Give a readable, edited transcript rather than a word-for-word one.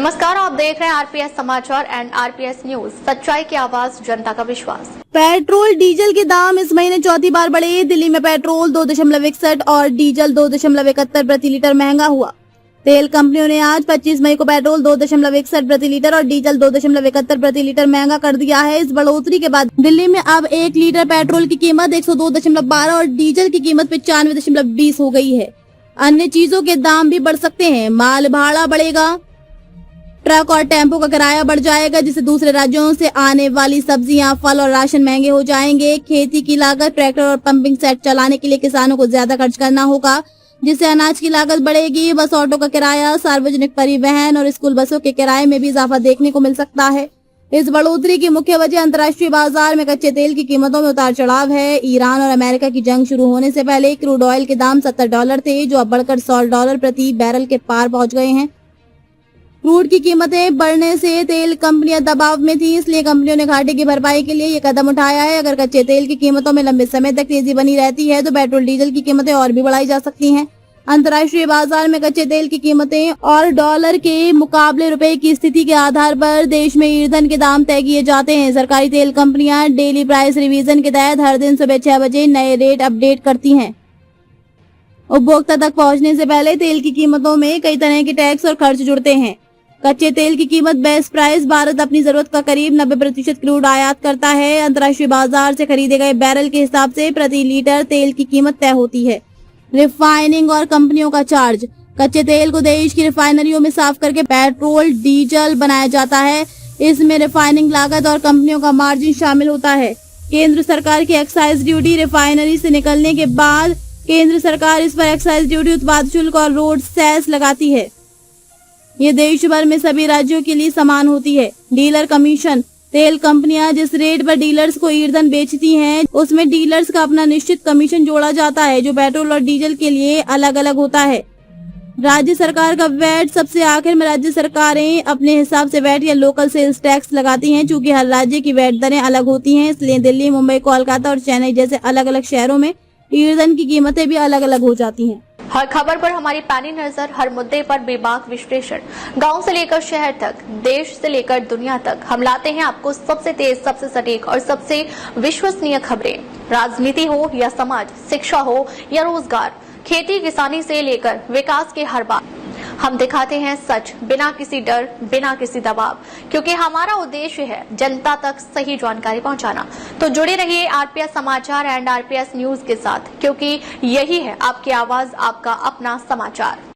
नमस्कार, आप देख रहे हैं आरपीएस समाचार एंड आरपीएस न्यूज, सच्चाई की आवाज, जनता का विश्वास। पेट्रोल डीजल के दाम इस महीने चौथी बार बढ़े। दिल्ली में पेट्रोल 2.61 और डीजल 2.71 प्रति लीटर महंगा हुआ। तेल कंपनियों ने आज 25 मई को पेट्रोल 2.61 प्रति लीटर और डीजल 2.71 प्रति लीटर महंगा कर दिया है। इस बढ़ोतरी के बाद दिल्ली में अब 1 लीटर पेट्रोल की कीमत 102.12 और डीजल की कीमत 95.20 हो गई है। अन्य चीजों के दाम भी बढ़ सकते हैं। माल भाड़ा बढ़ेगा, ट्रक और टेम्पो का किराया बढ़ जाएगा, जिससे दूसरे राज्यों से आने वाली सब्जियां, फल और राशन महंगे हो जाएंगे। खेती की लागत, ट्रैक्टर और पंपिंग सेट चलाने के लिए किसानों को ज्यादा खर्च करना होगा, जिससे अनाज की लागत बढ़ेगी। बस ऑटो का किराया, सार्वजनिक परिवहन और स्कूल बसों के किराए में भी इजाफा देखने को मिल सकता है। इस बढ़ोतरी की मुख्य वजह अंतर्राष्ट्रीय बाजार में कच्चे तेल की कीमतों में उतार चढ़ाव है। ईरान और अमेरिका की जंग शुरू होने से पहले क्रूड ऑयल के दाम $70 थे, जो अब बढ़कर $100 प्रति बैरल के पार पहुंच गए हैं। क्रूड की कीमतें बढ़ने से तेल कंपनियां दबाव में थी, इसलिए कंपनियों ने घाटे की भरपाई के लिए ये कदम उठाया है। अगर कच्चे तेल की कीमतों में लंबे समय तक तेजी बनी रहती है तो पेट्रोल डीजल की कीमतें और भी बढ़ाई जा सकती हैं। अंतर्राष्ट्रीय बाजार में कच्चे तेल की कीमतें और डॉलर के मुकाबले रुपए की स्थिति के आधार पर देश में ईंधन के दाम तय किए जाते हैं। सरकारी तेल कंपनियां डेली प्राइस रिवीजन के तहत हर दिन सुबह 6 बजे नए रेट अपडेट करती हैं। उपभोक्ता तक पहुंचने से पहले तेल की कीमतों में कई तरह के टैक्स और खर्च जुड़ते हैं। कच्चे तेल की कीमत बेस्ट प्राइस। भारत अपनी जरूरत का करीब 90% क्रूड आयात करता है। अंतर्राष्ट्रीय बाजार से खरीदे गए बैरल के हिसाब से प्रति लीटर तेल की कीमत तय होती है। रिफाइनिंग और कंपनियों का चार्ज। कच्चे तेल को देश की रिफाइनरियों में साफ करके पेट्रोल डीजल बनाया जाता है। इसमें रिफाइनिंग लागत और कंपनियों का मार्जिन शामिल होता है। केंद्र सरकार की एक्साइज ड्यूटी। रिफाइनरी से निकलने के बाद केंद्र सरकार इस पर एक्साइज ड्यूटी, उत्पाद शुल्क और रोड सेस लगाती है। ये देश भर में सभी राज्यों के लिए समान होती है। Dealer commission. तेल कंपनियां जिस रेट पर डीलर्स को ईंधन बेचती हैं, उसमें डीलर्स का अपना निश्चित कमीशन जोड़ा जाता है, जो पेट्रोल और डीजल के लिए अलग अलग होता है। राज्य सरकार का वैट। सबसे आखिर में राज्य सरकारें अपने हिसाब से वैट या लोकल सेल्स टैक्स लगाती हैं। चूंकि हर राज्य की वैट दरें अलग होती हैं, इसलिए दिल्ली, मुंबई, कोलकाता और चेन्नई जैसे अलग अलग शहरों में ईंधन की कीमतें भी अलग अलग हो जाती हैं। हर खबर पर हमारी पैनी नजर, हर मुद्दे पर बेबाक विश्लेषण। गांव से लेकर शहर तक, देश से लेकर दुनिया तक, हम लाते हैं आपको सबसे तेज, सबसे सटीक और सबसे विश्वसनीय खबरें। राजनीति हो या समाज, शिक्षा हो या रोजगार, खेती किसानी से लेकर विकास के हर बात, हम दिखाते हैं सच, बिना किसी डर, बिना किसी दबाव, क्योंकि हमारा उद्देश्य है जनता तक सही जानकारी पहुंचाना। तो जुड़े रहिए आरपीएस समाचार एंड आरपीएस न्यूज के साथ, क्योंकि यही है आपकी आवाज, आपका अपना समाचार।